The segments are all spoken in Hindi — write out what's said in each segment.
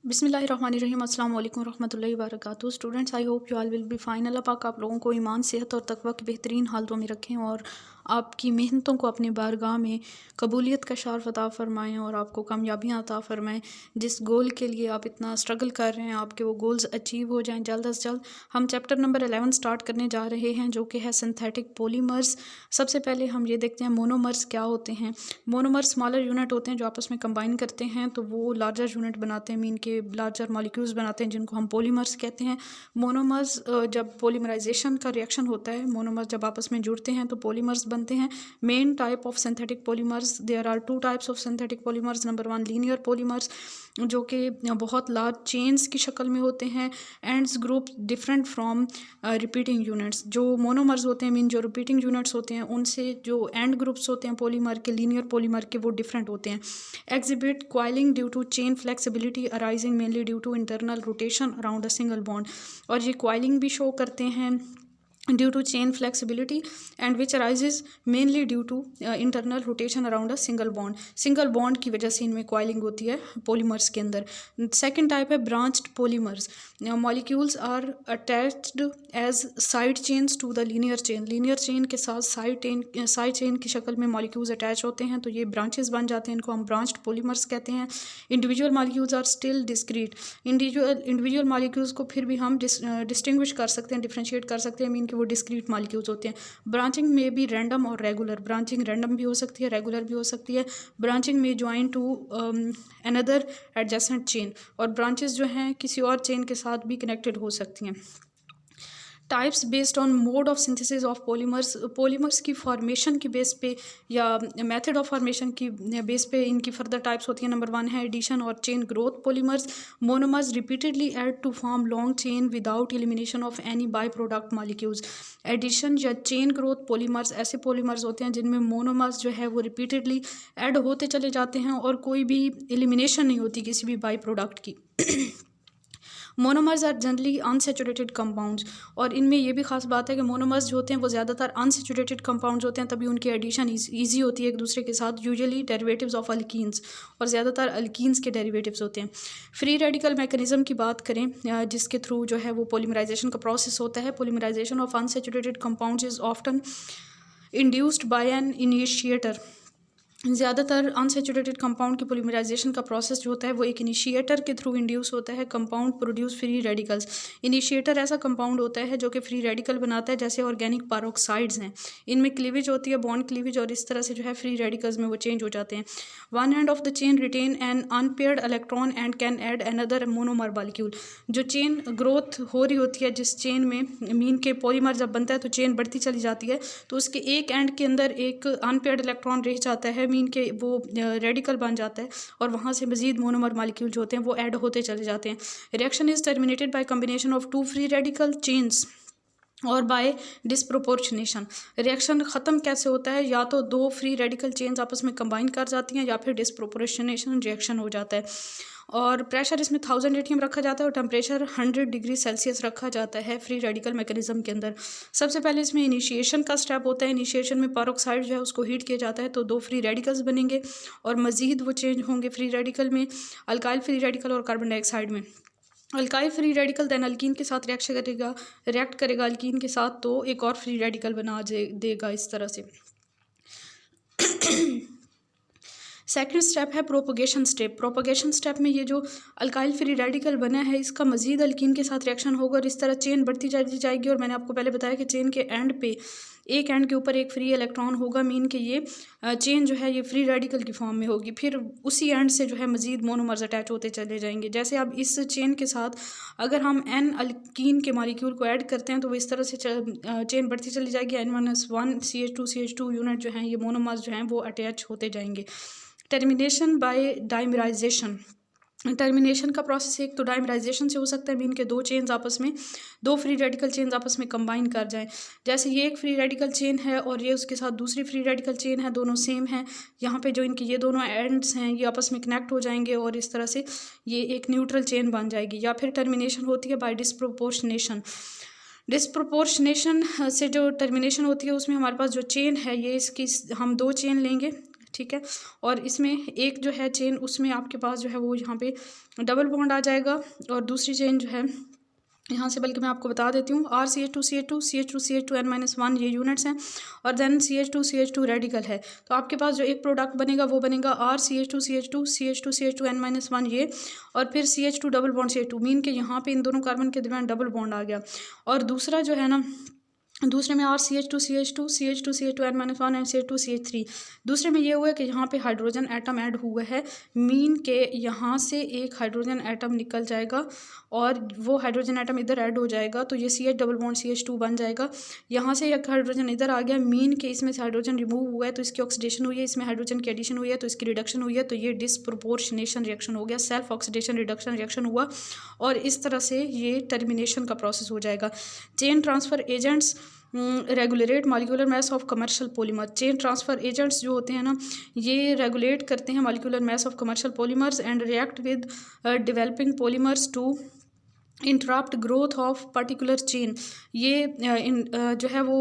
बिस्मिल्लाहिर्रहमानिर्रहीम अस्सलाम वालेकुम रहमतुल्लाहि व बरकातुहू। Students, I hope you all will be fine. Allah पाक आप लोगों को ईमान, सेहत और तकवा की बेहतरीन हालतों में रखें और आपकी मेहनतों को अपनी बारगाह में कबूलियत का शार अता फ़रमाएँ और आपको कामयाबियाँ अता फ़रमाएँ। जिस गोल के लिए आप इतना स्ट्रगल कर रहे हैं, आपके वो गोल्स अचीव हो जाएँ जल्द अज़ जल्द। हम चैप्टर नंबर 11 स्टार्ट करने जा रहे हैं, जो कि है सिंथेटिक पॉलीमर्स। सबसे पहले हम ये देखते हैं मोनोमर्स क्या होते हैं। मोनोमर्स स्मॉलर यूनिट होते हैं जो आपस में कंबाइन करते हैं तो वो लार्जर यूनिट बनाते हैं, मीन के लार्जर मॉलिक्यूल्स बनाते हैं, जिनको हम पॉलीमर्स कहते हैं। मोनोमर्स जब पॉलीमराइजेशन का रिएक्शन होता है, मोनोमर्स जब आपस में जुड़ते हैं तो पॉलीमर्स बनते हैं। Main type of synthetic polymers, there are two types of synthetic polymers. Number 1 linear polymers, जो कि बहुत लार्ज चेन्स की शक्ल में होते हैं। Ends group different from repeating units. जो मोनोमर्स होते हैं, मीन जो रिपीटिंग यूनिट्स होते हैं, उनसे जो एंड ग्रुप्स होते हैं पॉलीमर के, लीनियर पॉलीमर के, वो डिफरेंट होते हैं। Exhibit coiling due to chain flexibility arising mainly due to internal rotation around a single bond. और ये क्वाइलिंग भी शो करते हैं due to chain flexibility and which arises mainly due to internal rotation around a single bond. Single bond की वजह से इनमें क्वाइलिंग होती है पॉलीमर्स के अंदर। सेकंड टाइप है branched polymers. Molecules are attached as side chains to the linear chain. Linear chain के साथ साइड चेन की शक्ल में मॉलिक्यूल्स अटैच होते हैं तो ये ब्रांचेस बन जाते हैं, इनको हम ब्रांच्ड पॉलीमर्स कहते हैं। Individual molecules are still discrete. Individual molecules को फिर भी हम डिस्टिंग्विश कर सकते हैं, डिफ्रेंशिएट कर सकते हैं, मीन कि वो डिस्क्रीट मॉलिक्यूल्स होते हैं। ब्रांचिंग में भी रैंडम और रेगुलर। ब्रांचिंग रैंडम भी हो सकती है, रेगुलर भी हो सकती है। ब्रांचिंग में join to another adjacent chain, और ब्रांचेस जो हैं किसी और चेन के साथ भी कनेक्टेड हो सकती हैं। Types based on mode of synthesis of polymers. Polymers की फॉर्मेशन की बेस पे या मेथड ऑफ फॉर्मेशन की बेस पे इनकी फर्दर टाइप्स होती हैं। नंबर 1 है एडिशन और chain growth polymers. Monomers repeatedly add to form long chain without elimination of any by product molecules. Addition या चेन ग्रोथ पॉलीमर्स ऐसे पॉलीमर्स होते हैं जिनमें मोनोमर्स जो है वो रिपीटेडली ऐड होते चले जाते हैं और कोई भी एलिमिनेशन नहीं होती किसी भी बाई प्रोडक्ट की। Monomers are generally unsaturated compounds, और इनमें ये भी खास बात है कि मोनोमर्स जो होते हैं वो ज़्यादातर अनसेचुरेटेड कंपाउंड्स होते हैं, तभी उनकी एडिशन ईजी होती है एक दूसरे के साथ। यूजुअली डेरिवेटिव्स ऑफ अल्कीन्स, और ज़्यादातर अल्कीन्स के डेरिवेटिव्स होते हैं। फ्री रेडिकल मैकेनिज्म की बात करें जिसके थ्रू जो है वो पॉलीमराइजेशन का प्रोसेस होता है। Polymerization of unsaturated compounds is often induced by an initiator. ज़्यादातर अनसेचुरेटेड कंपाउंड की पॉलीमराइजेशन का प्रोसेस जो होता है वो एक इनिशिएटर के थ्रू इंड्यूस होता है। Compound produce free radicals. Initiator ऐसा कंपाउंड होता है जो कि फ्री रेडिकल बनाता है, जैसे ऑर्गेनिक पैरोक्साइड्स हैं, इनमें क्लीवेज होती है, बॉन्ड क्लीवेज, और इस तरह से जो है फ्री रेडिकल्स में वो चेंज हो जाते हैं। One end of the chain retain an unpaired electron and can add another monomer molecule. जो चेन ग्रोथ हो रही होती है, जिस चेन में मीन के पॉलीमर जब बनता है तो चेन बढ़ती चली जाती है, तो उसके एक एंड के अंदर एक अनपेयर्ड इलेक्ट्रॉन रह जाता है, मीन के वो रेडिकल बन जाता है, और वहाँ से मजीद मोनोमर मॉलिक्यूल जो होते हैं वो ऐड होते चले जाते हैं। Reaction is terminated by combination of two free radical chains और बाय डिस्प्रोपोर्शनेशन। रिएक्शन ख़त्म कैसे होता है? या तो दो फ्री रेडिकल चेन्स आपस में कंबाइन कर जाती हैं, या फिर डिस्प्रोपोर्शनेशन रिएक्शन हो जाता है। और प्रेशर इसमें 1000 एटीएम रखा जाता है और टेम्परेचर 100 डिग्री सेल्सियस रखा जाता है फ्री रेडिकल मैकेनिज्म के अंदर। सबसे पहले इसमें इनिशिएशन का स्टेप होता है। इनिशिएशन में पैरोक्साइड जो है उसको हीट किया जाता है तो दो फ्री रेडिकल्स बनेंगे, और मज़ीद वो चेंज होंगे फ्री रेडिकल में, अल्काइल फ्री रेडिकल और कार्बन डाइऑक्साइड में। Alkyl free radical then alkene के साथ रिएक्ट करेगा अल्कीन के साथ, तो एक और फ्री रेडिकल बना देगा इस तरह से। सेकंड स्टेप है प्रोपोगेशन स्टेप। प्रोपोगेशन स्टेप में ये जो अल्काइल फ्री रेडिकल बना है इसका मजीद अल्कीन के साथ रिएक्शन होगा और इस तरह चेन बढ़ती जाएगी। और मैंने आपको पहले बताया कि चेन के एंड पे एक एंड के ऊपर एक फ्री इलेक्ट्रॉन होगा, मीन कि ये चेन जो है ये फ्री रेडिकल की फॉर्म में होगी। फिर उसी एंड से जो है मजीद मोनोमर्स अटैच होते चले जाएंगे। जैसे अब इस चेन के साथ अगर हम एन अल्कीन के मॉलिक्यूल को ऐड करते हैं तो वो इस तरह से चेन बढ़ती चली जाएगी। N-1 CH2 यूनिट जो हैं ये मोनोमर्स जो हैं वो अटैच होते जाएंगे। Termination by dimerization. टर्मिनेशन का प्रोसेस एक तो डाइमराइजेशन से हो सकता है, मीन के दो चेन्स आपस में, दो फ्री रेडिकल चेन्स आपस में कंबाइन कर जाएं। जैसे ये एक फ्री रेडिकल चेन है और ये उसके साथ दूसरी फ्री रेडिकल चेन है, दोनों सेम हैं। यहाँ पे जो इनके ये दोनों एंड्स हैं ये आपस में कनेक्ट हो जाएंगे और इस तरह से ये एक न्यूट्रल चेन बन जाएगी। या फिर टर्मिनेशन होती है बाय डिस्प्रोपोर्शनेशन। डिस्प्रोपोर्शनेशन से जो टर्मिनेशन होती है उसमें हमारे पास जो चेन है ये इसकी हम दो चेन लेंगे, ठीक है। और इसमें एक जो है चेन उसमें आपके पास जो है वो यहाँ पे डबल बॉन्ड आ जाएगा, और दूसरी चेन जो है यहाँ से बल्कि मैं आपको बता देती हूँ, RCH2CH2 CH2CH2 N-1 ये यूनिट्स हैं, और देन CH2CH2 रेडिकल है। तो आपके पास जो एक प्रोडक्ट बनेगा वो बनेगा RCH2CH2 CH2CH2 N-1 ये, और फिर CH2 double bond CH2, mean के यहाँ पे इन दोनों कार्बन के दरमियान डबल बॉन्ड आ गया। और दूसरा जो है ना, दूसरे में RCH2CH2 CH2CH2 N-1 and CH2CH3। दूसरे में ये हुआ है कि यहाँ पे हाइड्रोजन एटम ऐड हुआ है, मीन के यहाँ से एक हाइड्रोजन एटम निकल जाएगा और वो हाइड्रोजन एटम इधर ऐड हो जाएगा, तो ये CH डबल बॉन्ड CH2 बन जाएगा। यहाँ से एक हाइड्रोजन इधर आ गया, मीन के इसमें से हाइड्रोजन रिमूव हुआ है तो इसकी ऑक्सीडेशन हुई है, इसमें हाइड्रोजन की एडिशन हुई है तो इसकी रिडक्शन हुई है, तो ये डिसप्रोपोर्शनेशन रिएक्शन हो गया, सेल्फ ऑक्सीडेशन रिडक्शन रिएक्शन हुआ, और इस तरह से ये टर्मिनेशन का प्रोसेस हो जाएगा। Chain transfer agents regulate molecular mass of commercial polymer. Chain transfer agents जो होते हैं ना, ये रेगुलेट करते हैं molecular mass of commercial polymers and react with developing polymers to interrupt growth of particular chain. ये जो है वो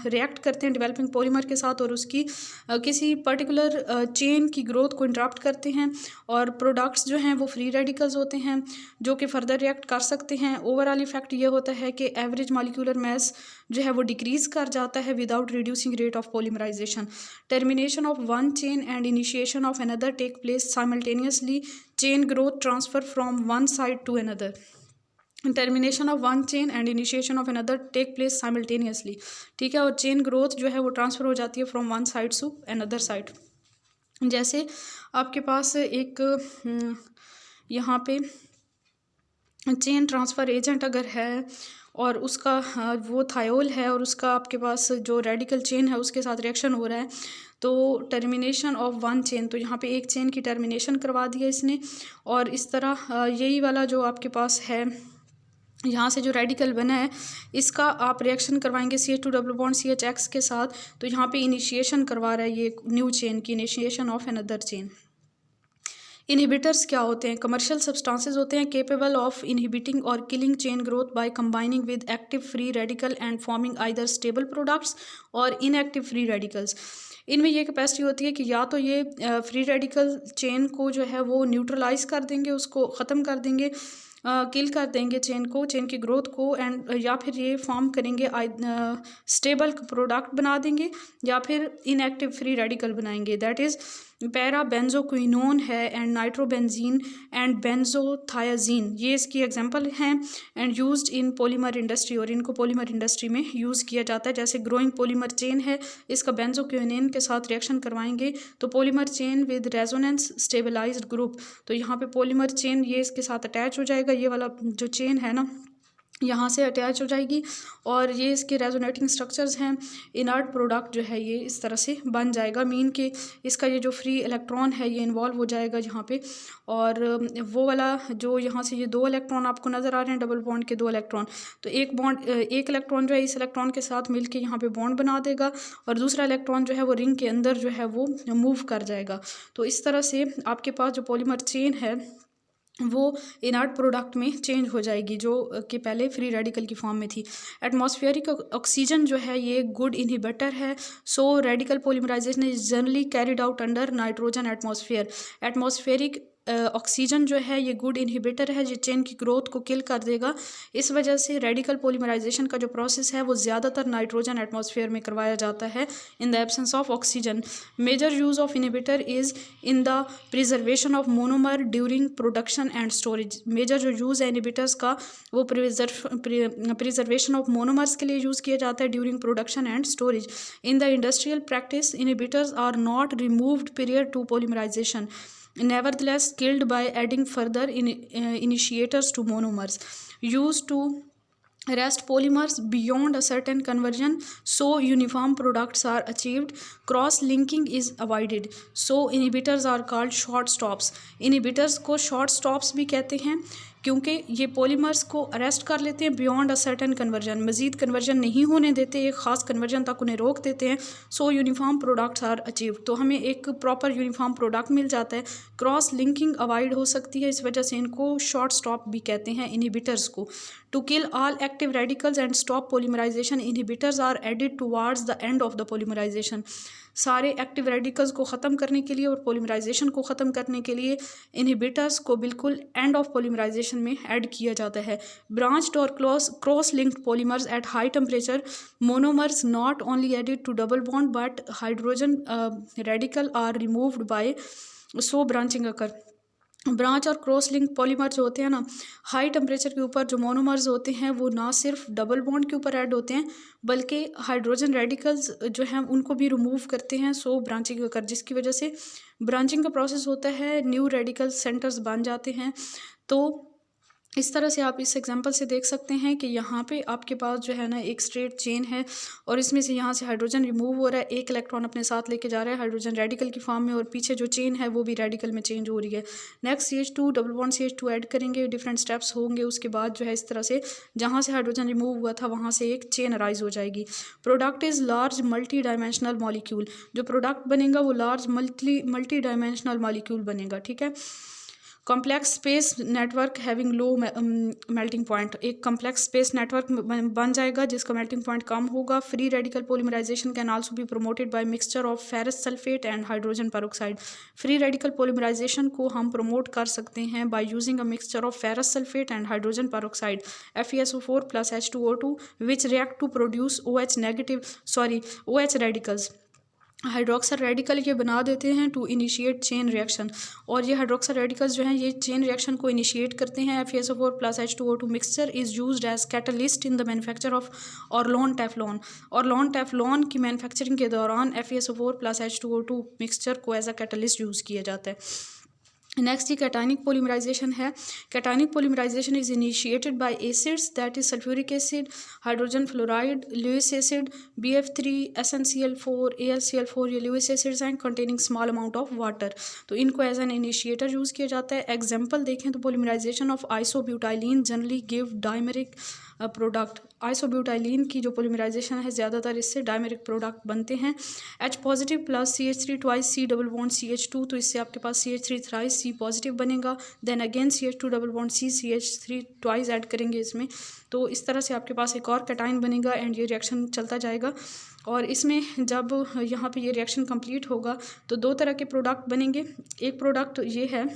रिएक्ट करते हैं डेवलपिंग पॉलीमर के साथ और उसकी किसी पर्टिकुलर चेन की ग्रोथ को इंटरप्ट करते हैं, और प्रोडक्ट्स जो हैं वो फ्री रेडिकल्स होते हैं जो कि फर्दर रिएक्ट कर सकते हैं। ओवरऑल इफेक्ट ये होता है कि एवरेज मॉलिक्यूलर मैस जो है वो डिक्रीज कर जाता है without reducing rate of polymerization. Termination of one chain and initiation of another take place simultaneously, chain growth transfer from one side to another. Termination of one chain and initiation of another take place simultaneously, ठीक है। और चेन ग्रोथ जो है वो ट्रांसफ़र हो जाती है from one side to another side. जैसे आपके पास एक यहाँ पे चेन ट्रांसफ़र एजेंट अगर है और उसका वो थायोल है और उसका आपके पास जो रेडिकल चेन है उसके साथ रिएक्शन हो रहा है, तो टर्मिनेशन ऑफ वन चेन, तो यहाँ पे एक चेन की टर्मिनेशन करवा दिया इसने, और इस तरह यही वाला जो आपके पास है यहाँ से जो रेडिकल बना है इसका आप रिएक्शन करवाएंगे CH2 डबल बॉन्ड CHX के साथ, तो यहाँ पे इनिशिएशन करवा रहा है ये न्यू चेन की, initiation of another chain. Inhibitors क्या होते हैं? कमर्शियल सब्सटेंसेस होते हैं केपेबल ऑफ इनहिबिटिंग और killing chain growth by combining with active free radical and forming either stable products और इनएक्टिव फ्री रेडिकल्स। इनमें ये कैपेसिटी होती है कि या तो ये फ्री रेडिकल चेन को जो है वो न्यूट्रलाइज कर देंगे, उसको ख़त्म कर देंगे, किल कर देंगे चेन को, चेन की ग्रोथ को, एंड या फिर ये फॉर्म करेंगे स्टेबल प्रोडक्ट बना देंगे, या फिर इनएक्टिव फ्री रेडिकल बनाएंगे। दैट इज़ पैराबेंजोक्विनोन है एंड नाइट्रोबेंजीन एंड बेंजोथायाजीन, ये इसकी एग्जांपल हैं and used in polymer industry, और इनको पॉलीमर इंडस्ट्री में यूज़ किया जाता है। जैसे ग्रोइंग पॉलीमर चेन है, इसका बेंजोक्विनोन के साथ रिएक्शन करवाएंगे तो polymer chain with resonance stabilized group, तो यहाँ पे पॉलीमर चेन ये इसके साथ अटैच हो जाएगा, ये वाला जो चेन है ना यहाँ से अटैच हो जाएगी, और ये इसके रेजोनेटिंग स्ट्रक्चर्स हैं। इनर्ट प्रोडक्ट जो है ये इस तरह से बन जाएगा, मीन के इसका ये जो फ्री इलेक्ट्रॉन है ये इन्वॉल्व हो जाएगा यहाँ पे, और वो वाला जो यहाँ से ये दो इलेक्ट्रॉन आपको नज़र आ रहे हैं, डबल बॉन्ड के दो इलेक्ट्रॉन, तो एक इलेक्ट्रॉन जो है इस इलेक्ट्रॉन के साथ मिलकर यहाँ पे बॉन्ड बना देगा, और दूसरा इलेक्ट्रॉन जो है वो रिंग के अंदर जो है वो मूव कर जाएगा। तो इस तरह से आपके पास जो पॉलीमर चेन है वो इनर्ट प्रोडक्ट में चेंज हो जाएगी, जो कि पहले फ्री रेडिकल की फॉर्म में थी। एटमॉस्फेरिक ऑक्सीजन जो है ये गुड इनहिबिटर है, so radical polymerization is generally carried out under nitrogen atmosphere. Atmospheric oxygen जो है ये गुड इनहिबिटर है, जो चेन की ग्रोथ को किल कर देगा। इस वजह से रेडिकल पॉलीमराइजेशन का जो प्रोसेस है वो ज़्यादातर नाइट्रोजन एटमॉस्फेयर में करवाया जाता है in the absence of oxygen. Major use of inhibitor is in the preservation of monomer during production and storage. Major जो यूज़ है इनहिबिटर्स का वो प्रिजर्वेशन ऑफ मोनोमर्स के लिए यूज़ किया जाता है during production and storage. In the industrial practice inhibitors are not removed period to polymerization, nevertheless killed by adding further initiators to monomers used to rest polymers beyond a certain conversion, so uniform products are achieved, cross linking is avoided, so inhibitors are called short stops। inhibitors को short stops भी कहते हैं क्योंकि ये पॉलीमर्स को अरेस्ट कर लेते हैं बियॉन्ड अ सर्टेन कन्वर्जन, मज़ीद कन्वर्जन नहीं होने देते, एक ख़ास कन्वर्जन तक उन्हें रोक देते हैं। So uniform products are achieve, तो हमें एक प्रॉपर यूनिफॉर्म प्रोडक्ट मिल जाता है। क्रॉस लिंकिंग अवॉइड हो सकती है, इस वजह से इनको शॉर्ट स्टॉप भी कहते हैं इनहिबिटर्स को। To kill all active radicals and stop polymerization, inhibitors are added towards the end of the polymerization. सारे एक्टिव रेडिकल्स को ख़त्म करने के लिए और पॉलीमराइजेशन को ख़त्म करने के लिए इनहिबिटर्स को बिल्कुल एंड ऑफ पॉलीमराइजेशन में ऐड किया जाता है। ब्रांच्ड और cross linked polymers at high temperature monomers not only added to double bond but hydrogen radical are removed by so branching occur. Branch और क्रॉस लिंक पॉलीमर जो होते हैं ना, हाई टेम्परेचर के ऊपर जो मोनोमर्स होते हैं वो ना सिर्फ डबल बॉन्ड के ऊपर ऐड होते हैं बल्कि हाइड्रोजन रेडिकल्स जो हैं उनको भी रिमूव करते हैं सो ब्रांचिंग कर, जिसकी वजह से ब्रांचिंग का प्रोसेस होता है, न्यू रेडिकल सेंटर्स बन जाते हैं। तो इस तरह से आप इस एग्जांपल से देख सकते हैं कि यहाँ पे आपके पास जो है ना एक स्ट्रेट चेन है और इसमें से यहाँ से हाइड्रोजन रिमूव हो रहा है, एक इलेक्ट्रॉन अपने साथ लेके जा रहा है हाइड्रोजन रेडिकल की फॉर्म में और पीछे जो चेन है वो भी रेडिकल में चेंज हो रही है। Next CH2 double bond CH2 add करेंगे, डिफरेंट स्टेप्स होंगे, उसके बाद जो है इस तरह से जहाँ से हाइड्रोजन रिमूव हुआ था वहाँ से एक चेन अराइज हो जाएगी। Product is large multi dimensional molecule, जो प्रोडक्ट बनेगा वो लार्ज मल्टी डायमेंशनल मॉलिक्यूल बनेगा, ठीक है। Complex space network having low melting point, एक कॉम्प्लेक्स स्पेस नेटवर्क बन जाएगा जिसका मेल्टिंग पॉइंट कम होगा। Free radical polymerization can also be promoted by mixture of ferrous sulphate and hydrogen peroxide. Free radical polymerization को हम प्रमोट कर सकते हैं by using a mixture of ferrous sulphate and hydrogen peroxide FeSO4 plus H2O2 which react to produce OH radicals. Hydroxide radical ये बना देते हैं टू इनिशिएट चेन रिएक्शन, और ये हाइड्रोक्साइड रेडिकल्स जो हैं ये चेन रिएक्शन को इनिशिएट करते हैं। FeSO4 plus H2O2 mixture is used as catalyst in the manufacture of Orlon Teflon. Orlon Teflon की मैन्युफैक्चरिंग के दौरान FeSO4 plus H2O2 मिक्सचर को एज अ कैटलिस्ट यूज़ किया जाता है। नेक्स्ट ये कैटायनिक पॉलीमराइजेशन है। Cationic polymerization is initiated by acids that is sulphuric acid, hydrogen fluoride, Lewis acid, BF3, SnCl4, AlCl4, ये लुइस एसिड्स हैं containing small amount of water. तो इनको एज एन इनिशिएटर यूज़ किया जाता है। एग्जाम्पल देखें तो polymerization of isobutylene generally give dimeric product. Isobutylene की जो पॉलीमराइजेशन है ज़्यादातर इससे डाइमेरिक प्रोडक्ट बनते हैं। H positive plus CH3 twice C double bond CH2, तो इससे आपके पास CH3 थ्राइस C पॉजिटिव बनेगा। Then again CH2 double bond C CH3 twice add करेंगे इसमें, तो इस तरह से आपके पास एक और कैटाइन बनेगा एंड ये रिएक्शन चलता जाएगा। और इसमें जब यहाँ पे ये रिएक्शन कंप्लीट होगा तो दो तरह के प्रोडक्ट बनेंगे। एक प्रोडक्ट ये है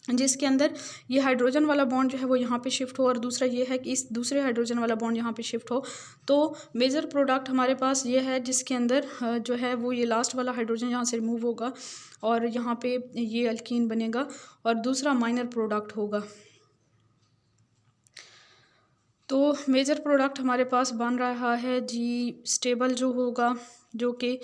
जिसके अंदर ये हाइड्रोजन वाला बॉन्ड जो है वो यहाँ पे शिफ्ट हो, और दूसरा ये है कि इस दूसरे हाइड्रोजन वाला बॉन्ड यहाँ पे शिफ्ट हो। तो मेजर प्रोडक्ट हमारे पास ये है जिसके अंदर जो है वो ये लास्ट वाला हाइड्रोजन यहाँ से रिमूव होगा और यहाँ पे ये अल्कीन बनेगा, और दूसरा माइनर प्रोडक्ट होगा। तो मेजर प्रोडक्ट हमारे पास बन रहा है जी स्टेबल जो होगा, जो कि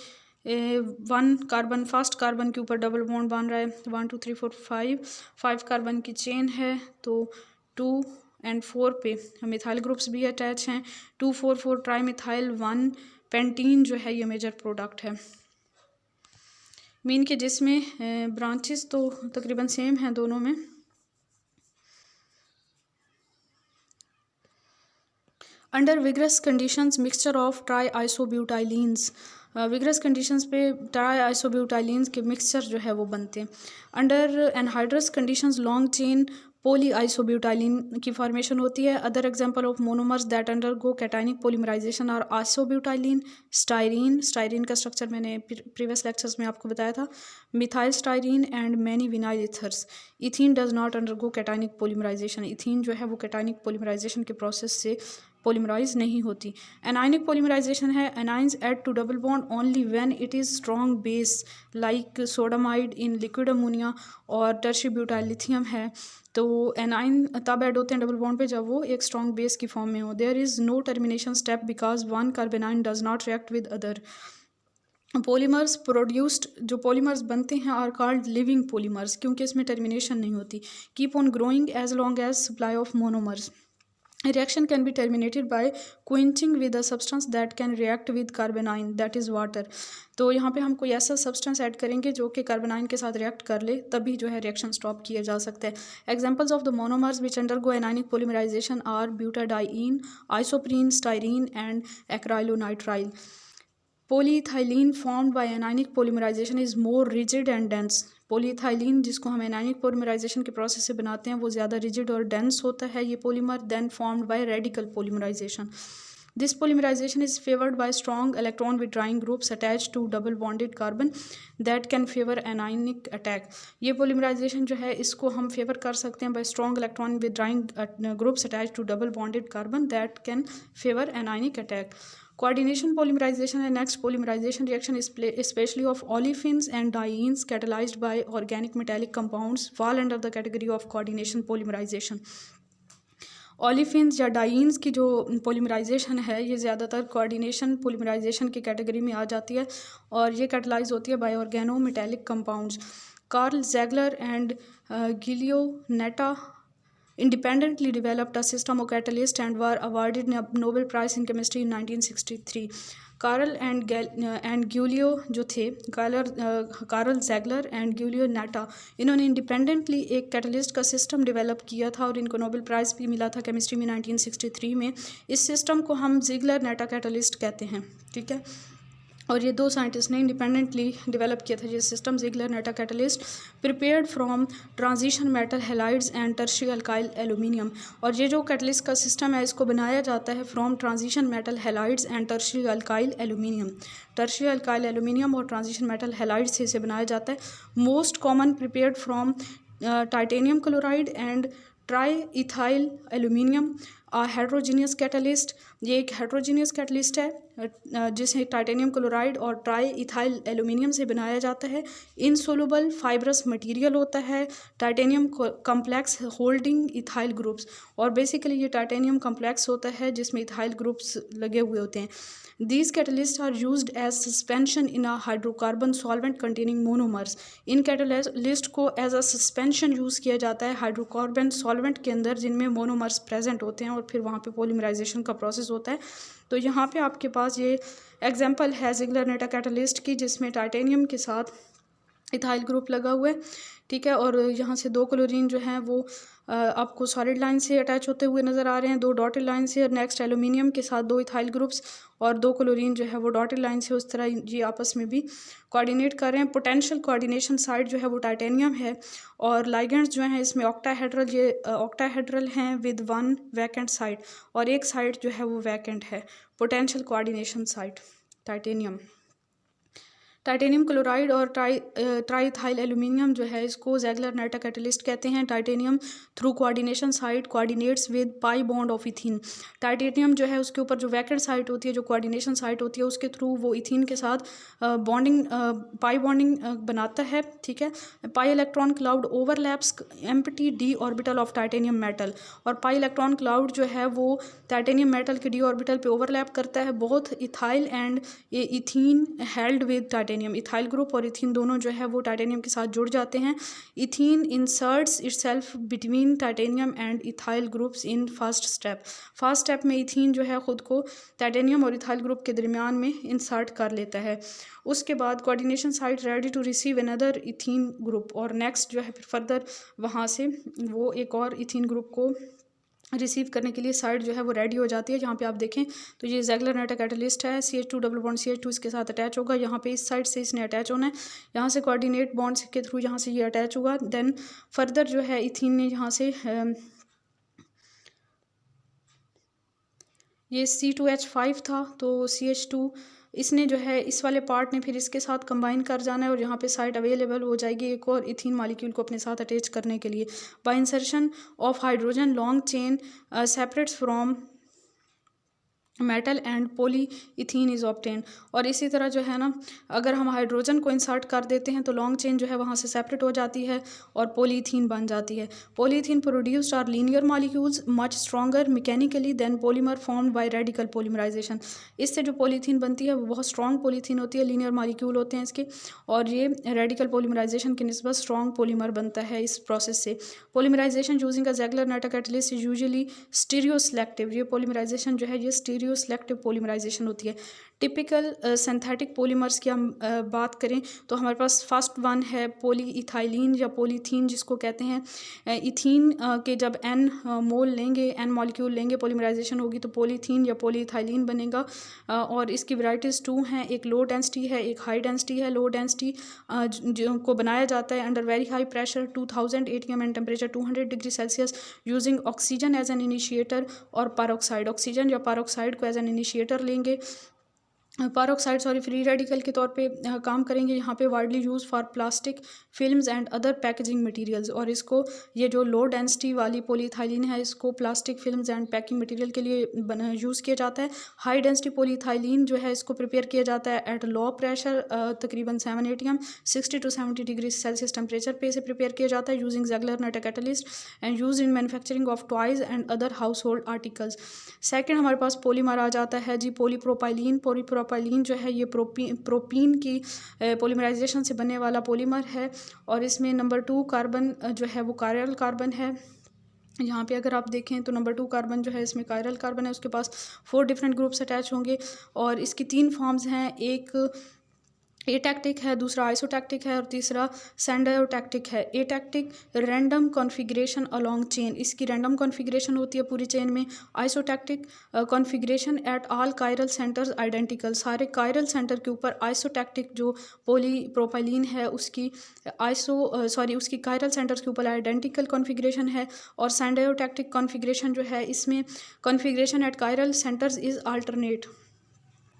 1 कार्बन फर्स्ट कार्बन के ऊपर डबल बॉन्ड बन रहा है, 1 2 3 4 5 कार्बन की चेन है, तो 2 और 4 पे मिथाइल ग्रुप्स भी अटैच हैं। 2,4,4 ट्राई मिथाइल 1 पेंटीन जो है ये मेजर प्रोडक्ट है। मीन के जिसमें ब्रांचेस तो तकरीबन सेम हैं दोनों में। Under vigorous conditions mixture of tri isobutylenes, vigorous conditions पे ट्राई आइसोब्यूटाइलिन्स के मिक्सचर जो है वो बनते हैं। Under anhydrous conditions long chain poly isobutylene की फॉर्मेशन होती है। Other example of monomers that undergo cationic polymerization और आइसोब्यूटाइलिन, स्टाइरीन का स्ट्रक्चर मैंने प्रीवियस लेक्चर्स में आपको बताया था, methyl styrene and many vinyl ethers. Ethene does not undergo cationic polymerization, ethene जो है वो कैटायनिक पॉलीमराइजेशन के प्रोसेस से पॉलीमराइज नहीं होती। एनायनिक पॉलीमराइजेशन है, anions add to double bond only when it is strong base like sodamide in liquid ammonia और टर्शियरी ब्यूटाइल लिथियम है। तो एनाइन तब ऐड होते हैं डबल बॉन्ड पे जब वो एक स्ट्रॉन्ग बेस की फॉर्म में हो। There is no termination step because one carbanion does not react with other. Polymers produced, जो पॉलीमर्स बनते हैं आर कॉल्ड लिविंग पॉलीमर्स, क्योंकि इसमें टर्मिनेशन नहीं होती। Keep on growing as long as supply of monomers. Reaction can be terminated by quenching with a substance that can react with carbanion, that is water। तो यहाँ पे हम कोई ऐसा सब्सटेंस ऐड करेंगे जो कि कार्बनाइन के साथ रिएक्ट कर ले, तभी जो है रिएक्शन स्टॉप किया जा सकता है। Examples of the monomers which undergo anionic polymerization are butadiene, isoprene, styrene and acrylonitrile. Polyethylene formed by anionic polymerization is more rigid and dense. Polyethylene जिसको हम एनायनिक पॉलीमराइजेशन के प्रोसेस से बनाते हैं वो ज़्यादा रिजिड और डेंस होता है ये polymer than formed by radical polymerization. This polymerization is favoured by strong electron withdrawing groups attach to double bonded carbon that can favour anionic attack. ये पोलीमराइजेशन जो है इसको हम फेवर कर सकते हैं by strong electron withdrawing groups attach to double bonded carbon that can favour anionic attack. Coordination polymerization and next polymerization reaction is especially of olefins and dienes catalyzed by organic metallic compounds fall under the category of coordination polymerization। Olefins या डाइन्स की जो पोलीमराइजेशन है ये ज़्यादातर कोऑर्डिनेशन पोलीमराइजेशन की कैटेगरी में आ जाती है और ये कैटलाइज होती है by organo metallic compounds. Karl Ziegler and Giulio Natta independently developed a system of catalyst and were awarded Nobel Prize in Chemistry in 1963। Karl and Giulio जो थे कार्ल ज़ेगलर एंड ग्यूलियो नेटा, इन्होंने इंडिपेंडेंटली एक कैटलिस्ट का सिस्टम डेवलप किया था और इनको नोबेल प्राइज़ भी मिला था केमिस्ट्री में 1963 में। इस सिस्टम को हम ज़िगलर नेटा कैटलिस्ट कहते हैं, ठीक है। और ये दो साइंटिस्ट ने इंडिपेंडेंटली डेवलप किया था ये सिस्टम ज़िगलर नेटा catalyst prepared from transition metal halides and tertiary alkyl aluminium. और ये जो कैटलिस्ट का सिस्टम है इसको बनाया जाता है from transition metal halides and tertiary alkyl aluminium. Tertiary alkyl aluminium और ट्रांजिशन मेटल हैलाइड से इसे बनाया जाता है। Most common prepared from titanium chloride and try ethyl aluminium heterogeneous catalyst. ये एक हेट्रोजीनियस कैटलिस्ट है जिसे टाइटेनियम क्लोराइड और ट्राई इथाइल एल्यूमिनियम से बनाया जाता है। इनसोलुबल फाइब्रस मटेरियल होता है, titanium complex holding ethyl groups. और बेसिकली ये टाइटेनियम कम्प्लेक्स होता है जिसमें इथाइल ग्रुप्स लगे हुए होते हैं। These catalysts are used as suspension in a hydrocarbon solvent containing monomers। In catalyst को एज अ सस्पेंशन यूज़ किया जाता है हाइड्रोकार्बन सॉल्वेंट के अंदर जिनमें मोनोमर्स प्रेजेंट होते हैं और फिर वहाँ पे पॉलीमराइजेशन का प्रोसेस होता है। तो यहाँ पे आपके पास ये एग्जांपल है ज़िगलर नेटा कैटलिस्ट की जिसमें टाइटेनियम के साथ इथाइल ग्रुप लगा हुआ है, ठीक है। और यहाँ से दो क्लोरीन जो हैं वो आपको सॉलिड लाइन से अटैच होते हुए नज़र आ रहे हैं, दो डॉटेड लाइन से। और नेक्स्ट एल्यूमिनियम के साथ दो इथाइल ग्रुप्स और दो क्लोरीन जो है वो डॉटेड लाइन से उस तरह ये आपस में भी कोऑर्डिनेट कर रहे हैं। पोटेंशियल कोऑर्डिनेशन साइड जो है वो टाइटेनियम है और लाइगेंड्स जो हैं इसमें ऑक्टाहेड्रल, ये ऑक्टाहेड्रल हैं विद वन वैकेंट साइड और एक साइड जो है वो वैकेंट है। Potential coordination side titanium chloride और ट्राईथाइल एल्यूमिनियम जो है इसको ज़ेगलर नेटा कैटलिस्ट कहते हैं। Titanium through coordination side coordinates with pi bond of ethene. Titanium जो है उसके ऊपर जो वैकेंट साइट होती है, जो कोऑर्डिनेशन साइट होती है, उसके थ्रू वो इथीन के साथ पाई बॉन्डिंग बनाता है, ठीक है। Pi electron cloud overlaps empty D orbital of titanium metal. और पाई इलेक्ट्रॉन क्लाउड जो है वो टाइटेनियम मेटल के डी ऑर्बिटल पे ओवरलैप करता है। Both ethyl and ethene held with titanium. Ethyl group और इथीन दोनों जो है वो टाइटेनियम के साथ जुड़ जाते हैं। Ethene inserts itself between titanium and ethyl groups in first step में इथीन जो है ख़ुद को टाइटेनियम और इथाइल ग्रुप के दरमियान में इंसर्ट कर लेता है। उसके बाद coordination site ready to receive another ethene group और नेक्स्ट जो है फिर फर्दर वहाँ से वो एक और इथीन ग्रुप को रिसीव करने के लिए साइड जो है वो रेडी हो जाती है। जहाँ पे आप देखें तो ये ज़ेगलर नेटा कैटलिस्ट है। CH2 डबल बॉन्ड CH2 इसके साथ अटैच होगा। यहाँ पे इस साइड से इसने अटैच होना है, यहाँ से कोऑर्डिनेट बॉन्ड्स के थ्रू यहाँ से ये अटैच होगा। देन फर्दर जो है इथीन ने यहाँ से ये C2H5 था तो CH2 इसने जो है इस वाले पार्ट ने फिर इसके साथ कंबाइन कर जाना है और यहाँ पे साइट अवेलेबल हो जाएगी एक और इथीन मॉलिक्यूल को अपने साथ अटैच करने के लिए। By insertion of hydrogen long chain separates from metal and polyethene is obtained. और इसी तरह जो है ना अगर हम हाइड्रोजन को इंसर्ट कर देते हैं तो लॉन्ग चेन जो है वहाँ से सेपरेट हो जाती है और पॉलीथीन बन जाती है। Polythene produced are linear molecules much stronger mechanically than polymer formed by radical polymerization. इससे जो पॉलीथीन बनती है वो बहुत स्ट्रॉन्ग पॉलीथीन होती है, लीनियर मॉलिक्यूल होते हैं इसके, और ये रेडिकल पॉलीमराइजेशन की निस्बत स्ट्रॉन्ग पॉलीमर बनता है इस प्रोसेस से। पॉलीमराइजेशन यूजिंग अ ज़ेगलर नेटा catalyst is usually stereo selective. ये पॉलीमराइजेशन जो है ये स्टीरियो सेलेक्टिव पॉलीमराइजेशन होती है। टिपिकल सिंथेटिक पॉलीमर्स की हम बात करें तो हमारे पास फर्स्ट वन है पॉली इथाइलिन या पॉलीथीन जिसको कहते हैं। इथीन के जब एन मोल लेंगे, एन मॉलिक्यूल लेंगे, पॉलीमराइजेशन होगी तो पॉलीथीन या पॉली इथाइलिन बनेगा। और इसकी वैराइटीज़ 2 हैं, एक लो डेंसिटी है, एक हाई डेंसिटी है। लो डेंसिटी को बनाया जाता है under very high pressure 2000 atm and temperature 200 degree Celsius using oxygen as an initiator और पारोक्साइड, ऑक्सीजन या पारोक्साइड को एज एन इनिशिएटर लेंगे। पारोक्साइड फ्री रेडिकल के तौर पे काम करेंगे। यहाँ पे widely use for plastic films and other packaging materials. और इसको ये जो लो डेंसिटी वाली पॉलीइथाइलिन है इसको plastic films and packing material के लिए यूज़ किया जाता है। हाई डेंसिटी पॉलीइथाइलिन जो है इसको प्रिपेयर किया जाता है एट लो प्रेशर तकरीबन 7 atm 60 to 70 degree Celsius temperature पे इसे प्रिपेयर किया जाता है using Ziegler Natta catalyst and use in manufacturing of toys and other household articles. Second हमारे पास पॉलीमर आ जाता है जी पॉलीप्रोपाइलीन। पॉलीप्रोपाइलीन जो है ये प्रोपीन की पॉलीमराइजेशन से बनने वाला पॉलीमर है और इसमें नंबर 2 कार्बन जो है वो कायरल कार्बन है। यहाँ पे अगर आप देखें तो नंबर 2 कार्बन जो है इसमें कायरल कार्बन है, उसके पास 4 डिफरेंट ग्रुप्स अटैच होंगे और इसकी 3 फॉर्म्स हैं, एक एटैक्टिक है, दूसरा आइसोटैक्टिक है और तीसरा सैंडायोटैक्टिक है। Atactic random configuration along chain, इसकी रैंडम कॉन्फ़िगरेशन होती है पूरी चेन में। Isotactic configuration at all chiral centers identical, सारे कायरल सेंटर के ऊपर। आइसोटैक्टिक जो पॉलीप्रोपाइलीन है उसकी उसकी कायरल सेंटर्स के ऊपर आइडेंटिकल कॉन्फ़िगरेशन है। और सैंडायोटैक्टिक कॉन्फ़िगरेशन जो है इसमें configuration at chiral centres is alternate.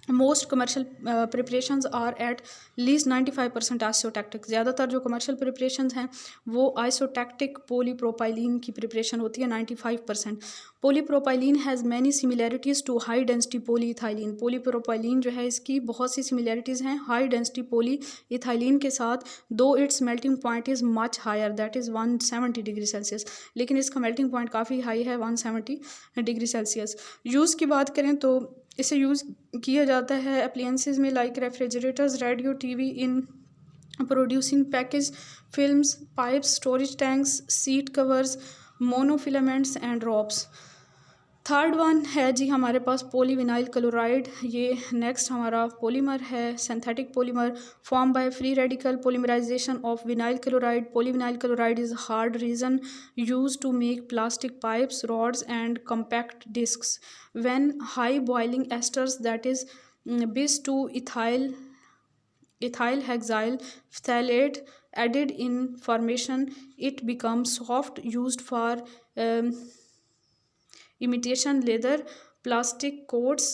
Most commercial preparations are at least 95% isotactic. ज़्यादातर जो कमर्शियल प्रिपरेशंस हैं वो आइसोटैक्टिक पॉलीप्रोपाइलीन की प्रिपरेशन होती है 95%। Polypropylene has many similarities to high density polyethylene. Polypropylene जो है इसकी बहुत सी सिमिलैरिटीज़ हैं हाई डेंसिटी पॉलीइथाइलिन के साथ, though its melting point is much higher that is 170 degree Celsius, लेकिन इसका मेल्टिंग पॉइंट काफ़ी हाई है 170 डिग्री सेल्सियस। यूज़ की बात करें तो इसे यूज़ किया जाता है अप्लायंसेस में like refrigerators, radio, TV, in producing package films, pipes, storage tanks, seat covers, monofilaments and ropes. Third one है जी हमारे पास पॉलीविनाइल क्लोराइड। ये नेक्स्ट हमारा पॉलीमर है, synthetic polymer form by free radical polymerization of vinyl chloride. Polyvinyl chloride is hard resin use to make plastic pipes, rods and compact discs. When high boiling esters that is bis to ethyl hexyl phthalate added in formation, it becomes soft, used for imitation leather, plastic coats,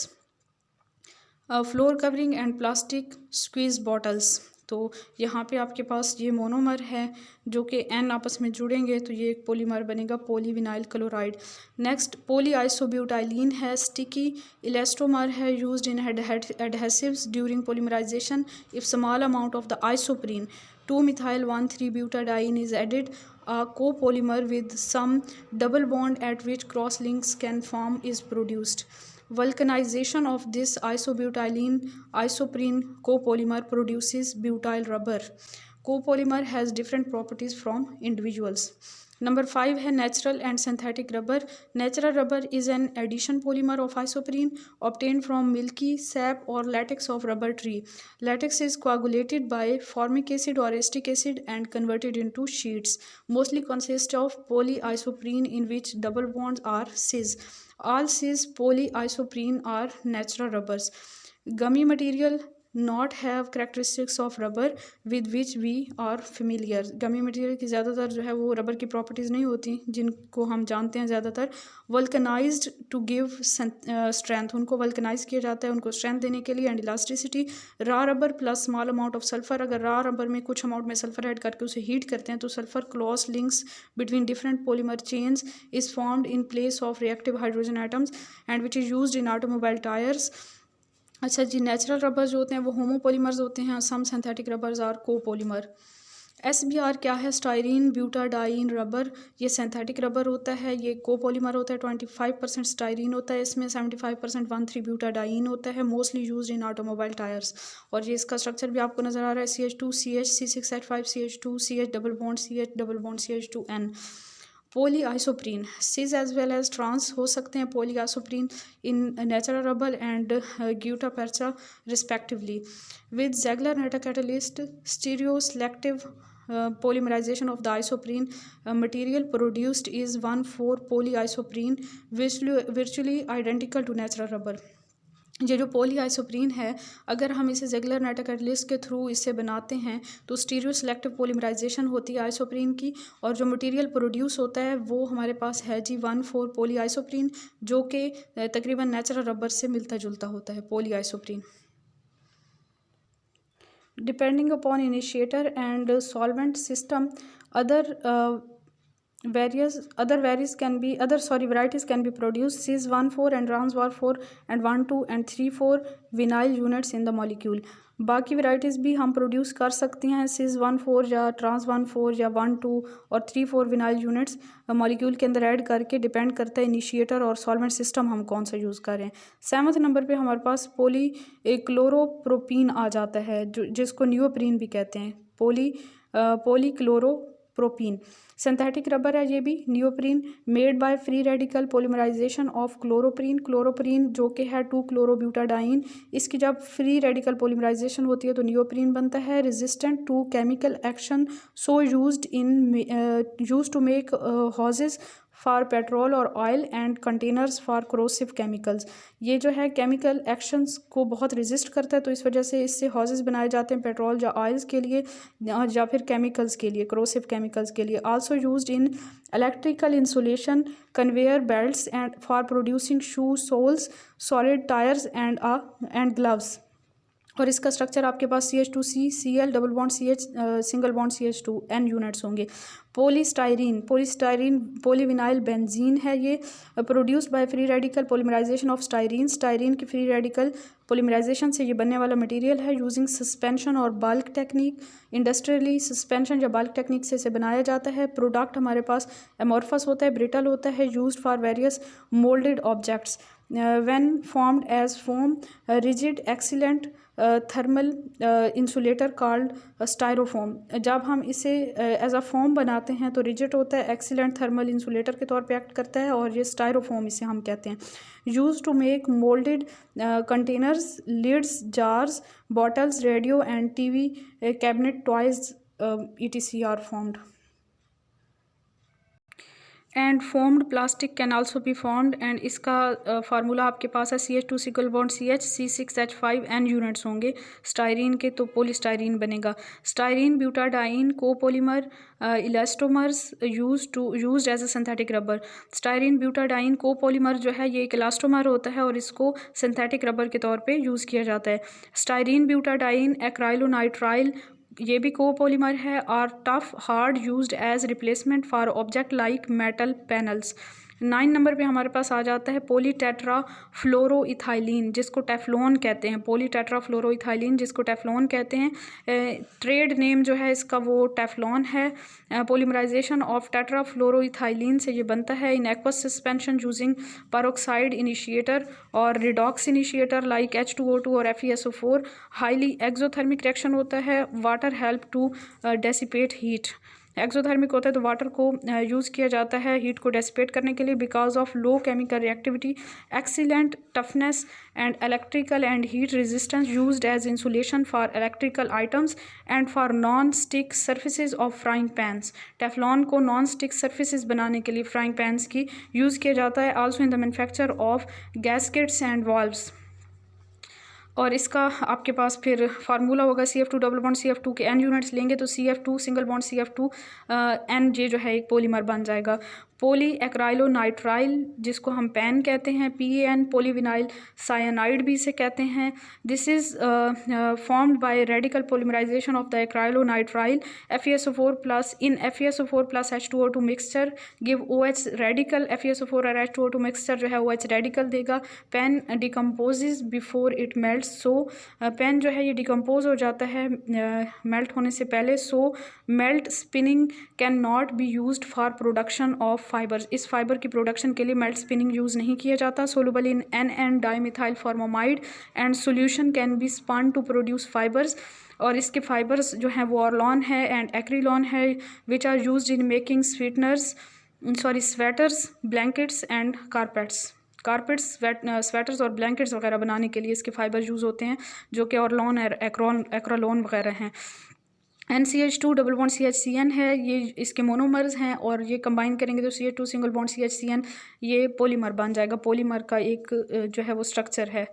floor covering and plastic squeeze bottles. तो यहाँ पे आपके पास ये मोनोमर है जो कि एन आपस में जुड़ेंगे तो ये एक पॉलीमर बनेगा polyvinyl chloride. Next polyisobutylene है, स्टिकी इलास्टोमर है, used in adhesives during polymerization. If small amount of the isoprene 2-methyl-1,3-butadiene is added, a copolymer with some double bond at which cross links can form is produced. Vulcanization of this isobutylene isoprene copolymer produces butyl rubber. Copolymer has different properties from individuals. Number 5 है natural and synthetic rubber. Natural rubber is an addition polymer of isoprene obtained from milky sap or latex of rubber tree. Latex is coagulated by formic acid or acetic acid and converted into sheets. Mostly consist of polyisoprene in which double bonds are cis. All cis polyisoprene are natural rubbers. Gummy material not have characteristics of rubber with which we are familiar. Gummy material की ज़्यादातर जो है वो रबर की प्रॉपर्टीज़ नहीं होती जिनको हम जानते हैं ज़्यादातर। वल्कनाइज्ड टू गिव स्ट्रेंथ, उनको वल्कनाइज किया जाता है उनको स्ट्रेंथ देने के लिए। And elasticity raw rubber plus small amount of sulphur. अगर रॉ रबर में कुछ अमाउंट में सल्फर ऐड करके उसे हीट करते हैं तो sulphur cross links between different polymer chains is formed in place of reactive hydrogen atoms and which is used in automobile tyres. अच्छा जी, नेचुरल रबर जो होते हैं वो होमोपॉलीमर्स होते हैं, some synthetic rubbers are copolymer. SBR क्या है? Styrene butadiene rubber. ये सिंथेटिक रबर होता है, ये कोपॉलीमर होता है। 25% स्टाइरीन होता है इसमें, 75% 1,3 ब्यूटाडाइन होता है। Mostly used in automobile tyres. और ये इसका स्ट्रक्चर भी आपको नज़र आ रहा है, CH2 CH C6H5 CH2 CH double bond CH double bond CH2N। Poly isoprene cis as well as trans हो सकते हैं poly isoprene in natural rubber and gutta percha respectively with Ziegler catalyst stereo selective polymerization of the isoprene material produced is 1,4-polyisoprene virtually identical to natural rubber। ये जो पोली आइसोप्रीन है अगर हम इसे जेगलर नेटा कैटलिस्ट के थ्रू इसे बनाते हैं तो स्टीरियो सेलेक्टिव पोलीमराइजेशन होती है आइसोप्रीन की और जो मटेरियल प्रोड्यूस होता है वो हमारे पास है जी 1,4 पोली आइसोप्रीन जो कि तकरीबन नेचुरल रबर से मिलता जुलता होता है पोली isoprene. Depending upon initiator and solvent system, other varieties can be produced cis 1,4 and trans 1,4 and 1,2 and 3,4 vinyl units in the molecule। बाकी वेराइटीज़ भी हम प्रोड्यूस कर सकते हैं सिस 1,4 या ट्रांस 1,4 या 1,2 और 3,4 विनाइल यूनिट्स मॉलिक्यूल के अंदर ऐड करके, डिपेंड करता है इनिशिएटर और सॉल्वेंट सिस्टम हम कौन सा यूज़ कर रहे हैं। 7वें नंबर पे हमारे पास पोली क्लोरोप्रोपीन आ जाता है जिसको नियोप्रीन भी कहते हैं। पोली क्लोरोप्रोपीन सिंथेटिक रबर है ये भी neoprene made by free radical polymerization of chloroprene जो कि है 2-क्लोरोब्यूटाडाइन। इसकी जब फ्री रेडिकल पोलीमराइजेशन होती है तो नियोप्रीन बनता है resistant to chemical action so used to make hoses for petrol और oil and containers for corrosive chemicals. ये जो है केमिकल एक्शंस को बहुत रेजिस्ट करता है तो इस वजह से इससे हॉजेस बनाए जाते हैं पेट्रोल या ऑयल्स के लिए या फिर केमिकल्स के लिए, क्रोसिव केमिकल्स के लिए। Also used in electrical insulation conveyor belts and for producing shoe soles solid tyres and gloves. और इसका स्ट्रक्चर आपके पास CH2C Cl double bond CH single bond CH2 N units होंगे। पोलीस्टाइरीन पोलीविनाइल बेंजीन है ये produced by free radical polymerization of styrene की फ्री रेडिकल पोलीमराइजेशन से ये बनने वाला मटेरियल है यूजिंग सस्पेंशन और बल्क टेक्निक। इंडस्ट्रियली सस्पेंशन या बल्क टेक्निक से इसे बनाया जाता है। प्रोडक्ट हमारे पास एमोर्फस होता है, ब्रिटल होता है, used for various moulded objects when formed as foam rigid excellent thermal insulator called Styrofoam. जब हम इसे एज अ फोम बनाते हैं तो रिजिड होता है, एक्सीलेंट थर्मल इंसुलेटर के तौर पे एक्ट करता है और ये स्टायरोफोम इसे हम कहते हैं। Use to make moulded containers lids jars bottles radio and TV cabinet toys etc are formed and foamed plastic can also be formed and इसका फार्मूला आपके पास है CH2 single bond CH C6H5 N units होंगे स्टाइरीन के तो पोलीस्टाइरीन बनेगा। Styrene butadiene copolymer elastomers used as a synthetic rubber. Styrene butadiene copolymer जो है ये एक इलास्टोमर होता है और इसको सिंथेटिक रबर के तौर पे यूज़ किया जाता है। स्टाइरीन ब्यूटाडाइन एक्राइलोनाइट्राइल ये भी कोपोलीमर है और tough hard used as replacement for object like metal panels. 9 number पे हमारे पास आ जाता है पॉलीटेट्राफ्लोरोइथाइलिन जिसको टेफ्लॉन कहते हैं। पॉलीटेट्राफ्लोरोइथाइलिन जिसको टेफ्लॉन कहते हैं, ट्रेड नेम जो है इसका वो टेफ्लॉन है। पॉलीमराइजेशन ऑफ टेट्राफ्लोरोइथाइलिन से ये बनता है in aqueous suspension using peroxide initiator और रिडॉक्स इनिशिएटर लाइक H2O2 और FeSO4। हाईली एक्सोथर्मिक रिएक्शन होता है, water help to dissipate heat. Exothermic होता है तो वाटर को यूज़ किया जाता है हीट को डेसिपेट करने के लिए because of low chemical reactivity, excellent toughness and electrical and heat resistance used as insulation for electrical items and for non stick surfaces of frying pans. Teflon को नॉन स्टिक सर्फेसिज बनाने के लिए फ्राइंग पैंस की यूज़ किया जाता है। Also in the manufacture of gaskets and valves. और इसका आपके पास फिर फार्मूला होगा CF2 डबल बॉन्ड CF2 के N यूनिट्स लेंगे तो CF2 single bond CF2 N जे जो है एक पॉलीमर बन जाएगा। पोली एक्राइलोनाइट्राइल जिसको हम पैन कहते हैं, PAN पोलीविनाइल साइनाइड भी इसे कहते हैं। This is formed by radical polymerization of the acrylonitrile FeSO4 plus in FeSO4 plus H2O2 mixture give OH radical. FeSO4 और H2O2 मिक्सचर जो है OH रेडिकल देगा। PAN decomposes before it melt so PAN जो है ये डिकम्पोज हो जाता है मेल्ट होने से पहले। So melt spinning can not be used for production of fibres. इस फाइबर की प्रोडक्शन के लिए मेल्ट स्पिनिंग यूज़ नहीं किया जाता। Soluble in NN dimethyl formamide and solution can be spun to produce fibres. और इसके फाइबर्स जो हैं वो ऑर्लॉन है एंड एक्रिलॉन है which are used in making sweeteners sweaters, blankets and carpets, sweaters और ब्लैंकेट्स वगैरह बनाने के लिए इसके फाइबर यूज़ होते हैं, जो कि ऑरलॉन, एक्रोलोन वगैरह हैं। NCH2 डबल बॉन्ड CHCN है, ये इसके मोनोमर्स हैं, और ये कंबाइन करेंगे तो CH2 सिंगल बॉन्ड CHCN ये पॉलीमर बन जाएगा। पॉलीमर का एक जो है वो स्ट्रक्चर है।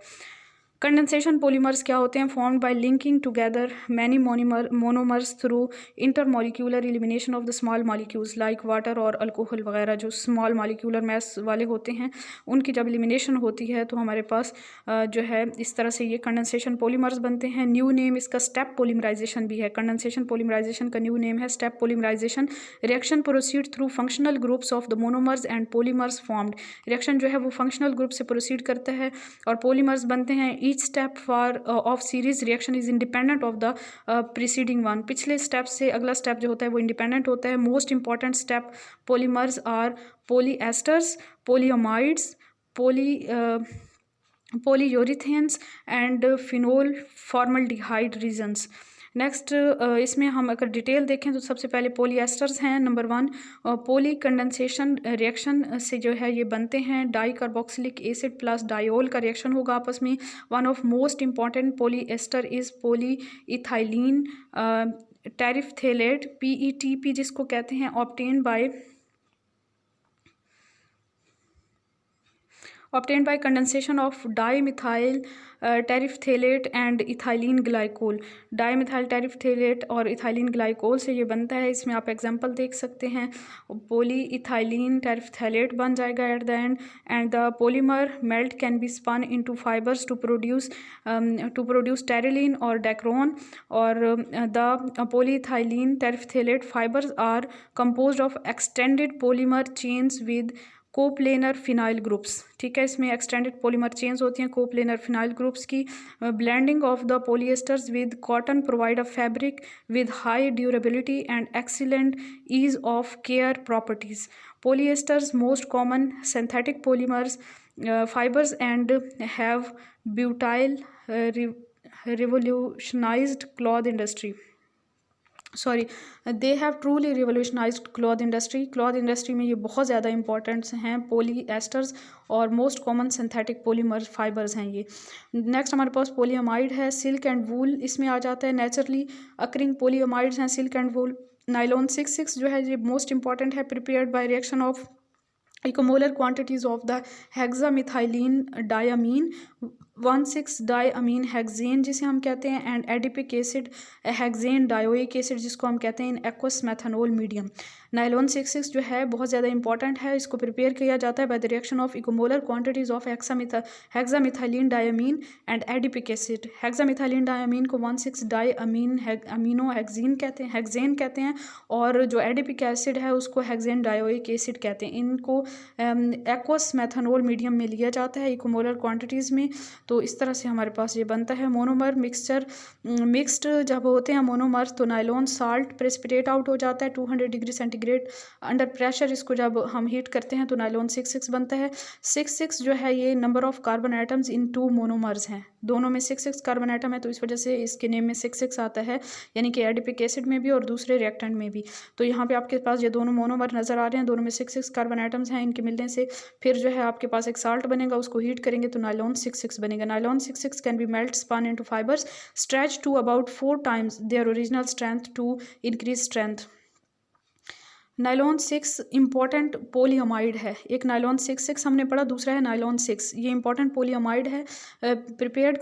कंडेंसेशन पॉलीमर्स क्या होते हैं? Formed by linking together many monomers through intermolecular elimination of the small molecules like water और अल्कोहल वगैरह, जो स्मॉल मॉलिक्यूलर मैस वाले होते हैं उनकी जब एलिमिनेशन होती है तो हमारे पास जो है इस तरह से ये कंडेंसेशन पॉलीमर्स बनते हैं। न्यू नेम इसका स्टेप पॉलीमराइजेशन भी है। कंडेंसेशन पॉलीमराइजेशन का न्यू नेम है step polymerization. Reaction proceed through functional groups of the monomers and polymers formed. Reaction जो है वो फंक्शनल ग्रुप से प्रोसीड करता है और पॉलीमर्स बनते हैं। Each step of series reaction is independent of the preceding one. पिछले स्टेप से अगला स्टेप जो होता है वो इंडिपेंडेंट होता है। Most important step polymers are polyesters, polyamides, polyurethanes and phenol formaldehyde resins. Next इसमें हम अगर डिटेल देखें तो सबसे पहले पॉलीएस्टर्स हैं नंबर 1। पॉली कंडेंसेशन रिएक्शन से जो है ये बनते हैं। Di carboxylic acid plus diol का रिएक्शन होगा आपस में। One of most important polyester is poly ethylene terephthalate PETP जिसको कहते हैं, obtained by condensation of dimethyl terephthalate and ethylene glycol. Dimethyl terephthalate और इथाइलिन ग्लाइकोल से ये बनता है। इसमें आप एग्जांपल देख सकते हैं, पॉली इथाइलिन टेरिफ्थेलेट बन जाएगा at the end the polymer melt can be spun into fibres to produce Terylene और डेक्रोन, और the polyethylene terephthalate fibres are composed of extended polymer chains with coplanar phenyl groups. ठीक है, इसमें एक्सटेंडेड पॉलीमर चेन्स होती हैं कोप्लेनर फिनाइल ग्रुप्स की। Blending of the polyesters with cotton provide a fabric with high durability and excellent ease of care properties. Polyesters most common synthetic polymers fibers and have butyl revolutionized cloth industry. They have truly revolutionised cloth industry. Cloth industry में ये बहुत ज़्यादा इंपॉर्टेंट्स हैं पॉलीएस्टर्स और most common synthetic polymer fibres हैं ये। नेक्स्ट हमारे पास पॉलीअमाइड है, सिल्क एंड वूल इसमें आ जाता है। नेचुरली अकरिंग पॉलीअमाइड्स हैं सिल्क एंड वूल। नाइलॉन 6,6 जो है ये मोस्ट इंपॉर्टेंट है, prepared by reaction of equimolar quantities of the hexamethylene diamine 1,6-diamine hexane जिसे हम कहते हैं, and adipic acid hexane dioic acid जिसको हम कहते हैं in aqueous methanol medium. Nylon 6,6 जो है बहुत ज़्यादा इंपॉर्टेंट है। इसको प्रिपेयर किया जाता है by the reaction of equimolar quantities of hexamethylene diamine and adipic acid. Hexamethylene diamine को 1,6-डायमीन अमीनो हेक्सेन कहते हैं, और जो एडिपिक एसिड है उसको हेक्सेन डायोइक एसिड कहते हैं। इनको एक्वस मेथनॉल मीडियम में लिया जाता है इक्वमोलर क्वांटिटीज़ में। तो इस तरह से हमारे पास ये बनता है। मोनोमर मिक्स्ड जब होते हैं मोनोमर्स तो नाइलॉन साल्ट प्रेसिपिटेट आउट हो जाता है 200 डिग्री सेंटीग्रेड अंडर प्रेशर। इसको जब हम हीट करते हैं तो नाइलॉन 6,6 बनता है। 6,6 जो है ये number of carbon atoms in 2 monomers हैं, दोनों में 6,6 कार्बन एटम है, तो इस वजह से इसके नेम में 6,6 आता है, यानी कि एडिपिक एसिड में भी और दूसरे रिएक्टेंट में भी। तो यहाँ पे आपके पास ये दोनों मोनोमर नज़र आ रहे हैं, दोनों में 6,6 कार्बन एटम्स हैं। इनके मिलने से फिर जो है आपके पास एक साल्ट बनेगा, उसको हीट करेंगे तो नाइलॉन 6,6 बनेगा। Nylon 6,6 can be melt spun into fibres stretch to about 4 times their original strength to increase strength. Nylon 6 important polyamide है। एक नाइलॉन 6,6 हमने पढ़ा, दूसरा है नाइलॉन 6। ये इंपॉर्टेंट पॉलीअमाइड है, prepared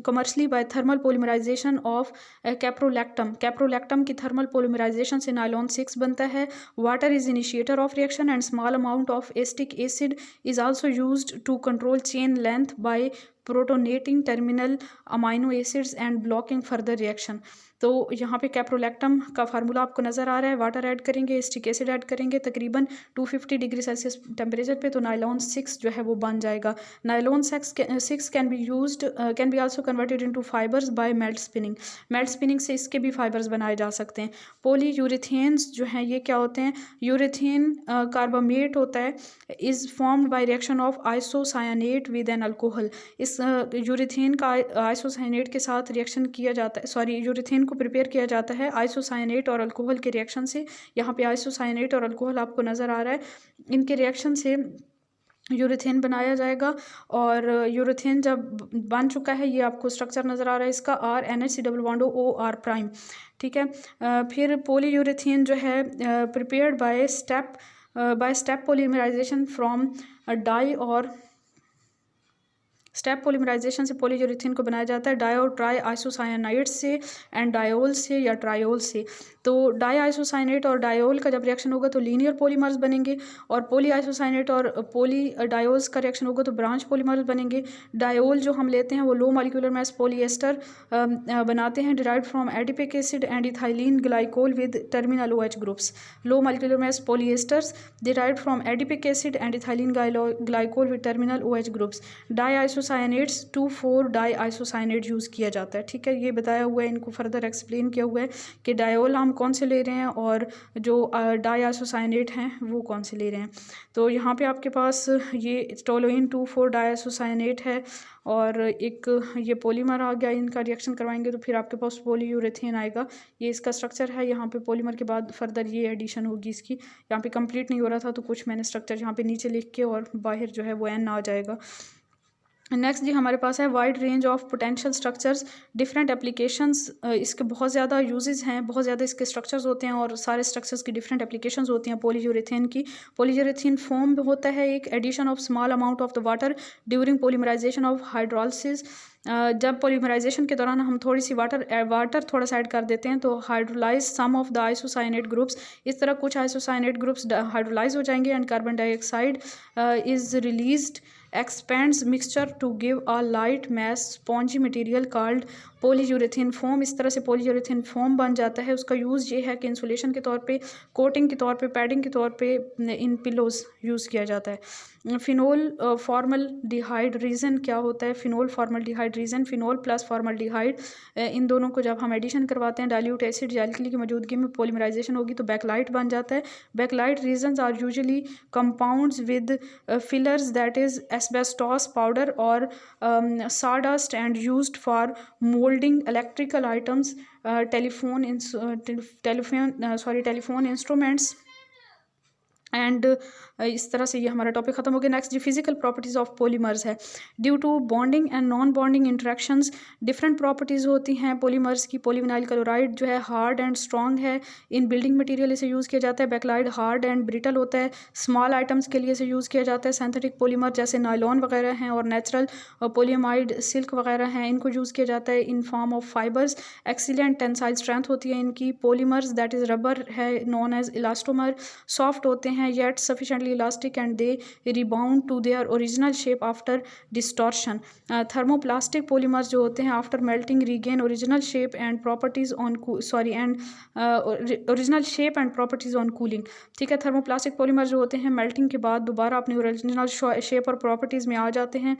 commercially by thermal polymerisation of caprolactam. Caprolactam की थर्मल पॉलीमराइजेशन से नाइलॉन 6 बनता है। Water is initiator of reaction and small amount of acetic acid is also used to control chain length by protonating terminal amino acids and blocking further reaction. तो यहाँ पे कैप्रोलैक्टम का फार्मूला आपको नज़र आ रहा है। वाटर ऐड करेंगे, एसिटिक एसिड ऐड करेंगे तकरीबन 250 डिग्री सेल्सियस टेम्परेचर पे, तो नाइलॉन 6 जो है वो बन जाएगा। Nylon 6 can be also converted into fibres by melt spinning. Melt spinning से इसके भी फाइबर्स बनाए जा सकते हैं। पॉली यूरेथेन्स जो हैं ये क्या होते हैं? यूरेथेन कार्बामेट होता है, is formed by reaction of isocyanate with an alcohol. इस यूरेथेन का आइसोसायनेट के साथ रिएक्शन किया जाता है, यूरेथेन यूरेथेन को प्रिपेयर किया जाता है आइसोसाइनेट और अल्कोहल के रिएक्शन से। यहाँ पे आइसोसाइनेट और अल्कोहल आपको नज़र आ रहा है, इनके रिएक्शन से यूरेथेन बनाया जाएगा। और यूरेथेन जब बन चुका है, ये आपको स्ट्रक्चर नज़र आ रहा है इसका, RNH डबल बॉन्ड OR', ठीक है। फिर पॉली यूरेथेन जो है prepared by step polymerization from di और स्टेप पॉलीमराइजेशन से पॉलीयूरेथेन को बनाया जाता है डाई और ट्राई आइसोसाइनाइड से एंड डायोल से या ट्रायोल से। तो डाई आइसोसाइनेट और डायोल का जब रिएक्शन होगा तो लीनियर पॉलीमर्स बनेंगे, और पॉली आइसोसाइनेट और पॉली डायोल्स का रिएक्शन होगा तो ब्रांच पॉलीमर्स बनेंगे। डायोल जो हम लेते हैं वो लो मॉलिक्यूलर मास पॉलीएस्टर बनाते हैं derived from adipic acid and ethylene glycol with terminal OH groups. Low molecular mass polyesters derived from adipic acid and ethylene glycol with terminal OH groups. Di isocyanates 2,4 di isocyanate use किया जाता है, ठीक है। ये बताया हुआ है, इनको फर्दर एक्सप्लेन किया हुआ है कि डायोल हम कौन से ले रहे हैं और जो डाई आइसोसाइनेट हैं वो कौन से ले रहे हैं। तो यहाँ पे आपके पास ये टोलुइन 2,4 डाई आइसोसाइनेट है और एक ये पॉलीमर आ गया, इनका रिएक्शन करवाएंगे तो फिर आपके पास पॉलीयूरेथेन आएगा। ये इसका स्ट्रक्चर है, यहाँ पे पॉलीमर के बाद फर्दर ये एडिशन होगी इसकी। यहाँ पे कंप्लीट नहीं हो रहा था तो कुछ मैंने स्ट्रक्चर यहाँ पे नीचे लिख के और बाहर जो है वो N आ जाएगा। नेक्स्ट जी हमारे पास है wide range of potential structures, different applications. इसके बहुत ज़्यादा यूजेस हैं, बहुत ज़्यादा इसके स्ट्रक्चर्स होते हैं और सारे स्ट्रक्चर्स की डिफरेंट एप्लीकेशंस होती हैं पॉलीयूरेथेन की। पॉलीयूरेथेन फोम होता है एक addition of small amount of the water during polymerization of hydrolysis. जब पॉलीमराइजेशन के दौरान हम थोड़ी सी वाटर थोड़ा सा ऐड कर देते हैं तो hydrolyse some of the isocyanate groups. इस तरह कुछ आइसोसाइनेट ग्रुप्स हाइड्रोलाइज हो जाएंगे and carbon dioxide is released expands mixture to give a light mass spongy material called polyurethane foam. इस तरह से पॉलीयूरेथेन फोम बन जाता है। उसका यूज़ ये है कि इंसुलेशन के तौर पे, कोटिंग के तौर पे, पैडिंग के तौर पे इन पिलोज यूज़ किया जाता है। फिनोल फॉर्मल्डिहाइड रीजन क्या होता है? Phenol formaldehyde resin, phenol plus formaldehyde, इन दोनों को जब हम एडिशन करवाते हैं डाइल्यूट एसिड या अल्कली की मौजूदगी में पॉलीमराइजेशन होगी तो बैकलाइट बन जाता है। Bakelite resins are usually compounds with fillers that is asbestos powder और sawdust and used for molding electrical items, telephone instruments and इस तरह से ये हमारा टॉपिक ख़त्म हो गया। नेक्स्ट जी फिजिकल प्रॉपर्टीज़ ऑफ पॉलीमर्स है। Due to bonding and non bonding interactions different properties होती हैं पॉलीमर्स की। पॉलीविनाइल क्लोराइड जो है हार्ड एंड स्ट्रॉन्ग है, इन बिल्डिंग मटेरियल इसे यूज़ किया जाता है। बैकलाइड हार्ड एंड ब्रिटल होता है, स्मॉल आइटम्स के लिए इसे यूज़ किया जाता है। सिंथेटिक पॉलीमर जैसे नायलॉन वगैरह हैं और नेचुरल पॉलीमाइड सिल्क वगैरह हैं, इनको यूज़ किया जाता है in form of fibres. Excellent tensile strength होती है इनकी। पॉलीमर्स दैट इज़ रबर है नॉन एज इलास्टोमर, सॉफ्ट होते हैं yet sufficiently elastic and they rebound to their original shape after distortion. Thermoplastic polymers जो होते हैं after melting regain original shape and properties on original shape and properties on cooling, ठीक है। थर्मोप्लास्टिक polymers जो होते हैं मेल्टिंग के बाद दोबारा अपनी ओरिजिनल शेप और प्रॉपर्टीज़ में आ जाते हैं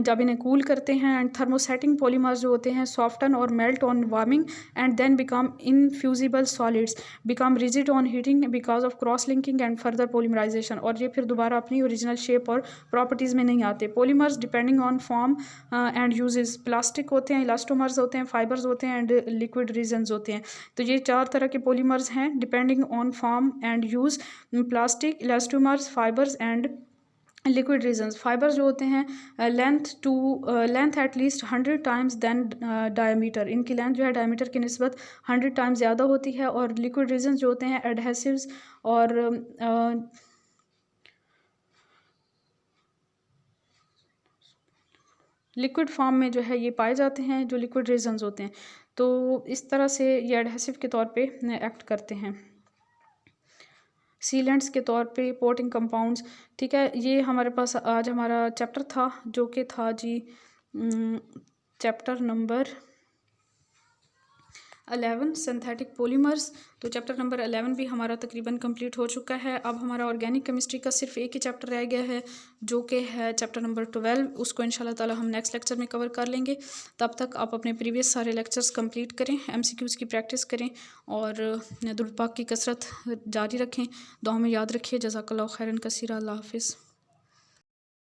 जब इन्हें कूल करते हैं। एंड थर्मोसेटिंग polymers जो होते हैं soften और melt on warming and then become infusible solids, become rigid on heating because of cross linking and further polymerization, और ये फिर दोबारा अपनी ओरिजिनल शेप और प्रॉपर्टीज़ में नहीं आते। Polymers depending on form and uses, plastic होते हैं, इलास्टोमर्स होते हैं, फाइबर्स होते हैं एंड लिक्विड रीजन्स होते हैं। तो ये 4 तरह के पॉलीमर्स हैं depending on form and use, plastic, elastomers, fibres and liquid resins. Fibres जो होते हैं length at least 100 times than diameter, इनकी लेंथ जो है डायमीटर की निस्बत 100 टाइम्स ज़्यादा होती है। और लिक्विड रीजन्स जो होते हैं एडहेसिव्स और लिक्विड फॉर्म में जो है ये पाए जाते हैं जो लिक्विड रीजन्स होते हैं। तो इस तरह से ये एडहेसिव के तौर पे एक्ट करते हैं, सीलेंट्स के तौर पे, पोटिंग कंपाउंड्स, ठीक है। ये हमारे पास आज हमारा चैप्टर था जो कि था जी चैप्टर नंबर 11 सिंथेटिक पॉलीमर्स। तो चैप्टर नंबर 11 भी हमारा तकरीबन कंप्लीट हो चुका है। अब हमारा ऑर्गेनिक केमिस्ट्री का सिर्फ एक ही चैप्टर रह गया है जो कि है चैप्टर नंबर 12। उसको इंशाल्लाह ताला हम नेक्स्ट लेक्चर में कवर कर लेंगे। तब तक आप अपने प्रीवियस सारे लेक्चर्स कंप्लीट करें, MCQs की प्रैक्टिस करें और दुरूद पाक की कसरत जारी रखें। दुआ में याद रखिए। जज़ाकल्लाहु खैरन कसीरा। अल्लाह हाफिज़।